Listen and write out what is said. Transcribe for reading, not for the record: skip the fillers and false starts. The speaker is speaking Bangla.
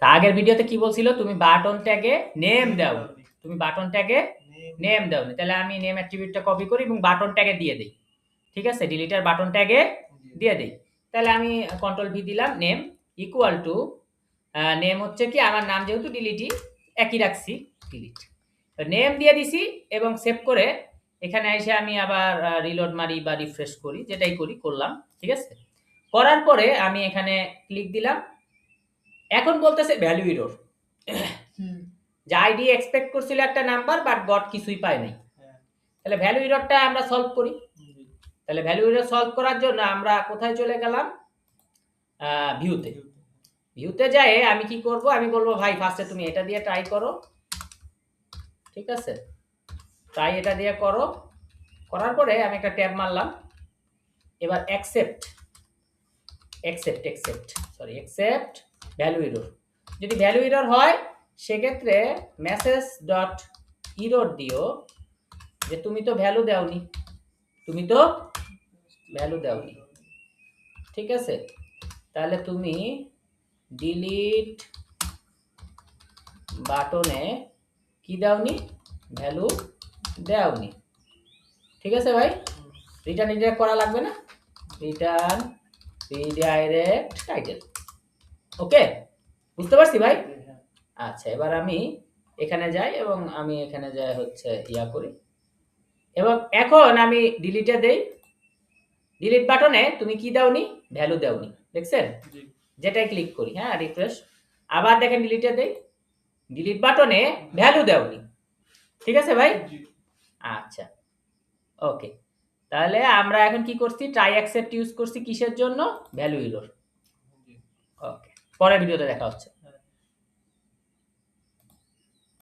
তা আগের ভিডিওতে কি বলছিল তুমি বাটন ট্যাগে নেম দাও, তুমি বাটন ট্যাগে নেম দাও, তাহলে আমি নেম অ্যাট্রিবিউটটা কপি করি এবং বাটন ট্যাগে দিয়ে দেই। ঠিক আছে, ডিলিটার বাটন ট্যাগে দিয়ে দেই। তাহলে আমি কন্ট্রোল ভি দিলাম, নেম ইকুয়াল টু নেম হচ্ছে কি আমার নাম যেহেতু ডিলিটই একই রাখছি, ডিলিট নেম দিয়ে দিছি এবং সেভ করে এখানে এসে আমি আবার রিলোড মারি বা রিফ্রেশ করি, যেটাই করি করলাম। ঠিক আছে, করার পরে আমি এখানে ক্লিক দিলাম। এখন বলতেছে ভ্যালু এরর, যে আইডি এক্সপেক্ট করছিল একটা নাম্বার বাট গট কিছুই পায় নাই। তাহলে ভ্যালু এররটা আমরা সলভ করি। তাহলে ভ্যালু এরর সলভ করার জন্য আমরা কোথায় চলে গেলাম, ভিউতে। ভিউতে যাই আমি কি করব, আমি বলবো ভাই ফার্স্টে তুমি এটা দিয়ে ট্রাই করো। ঠিক আছে, ট্রাই এটা দিয়ে করো। করার পরে আমি একটা ট্যাব মারলাম। এবার অ্যাকসেপ্ট ভ্যালু এরর। যদি ভ্যালু এরর হয় সেক্ষেত্রে মেসেজ ডট এরর দিও যে তুমি তো ভ্যালু দাওনি, ঠিক আছে, তাহলে তুমি ডিলিট বাটনে কি দাওনি, ভ্যালু দাওনি। ঠিক আছে ভাই, রিটার্ন রিডাইরেক্ট করা লাগবে না, রিটার্ন রিডাইরেক্ট টাইটেল। ওকে, বুঝতে পারছি ভাই? আচ্ছা, এবার আমি এখানে যাই এবং আমি এখানে যাই হচ্ছে ইয়া করি এবং এখন আমি ডিলিটে দেই। ডিলিট বাটনে তুমি কি দাওনি, ভ্যালু দাওনি, দেখছেন? যেটাই ক্লিক করি, হ্যাঁ রিফ্রেশ, আবার দেখেন ডিলিটে দেই, ডিলিট বাটনে ভ্যালু দাওনি। ঠিক আছে ভাই? আচ্ছা, ওকে, তাহলে আমরা এখন কি করছি, ট্রাই অ্যাকসেপ্ট ইউজ করছি কিসের জন্য, ভ্যালু এরর। ওকে, পরের ভিডিওতে দেখা হচ্ছে।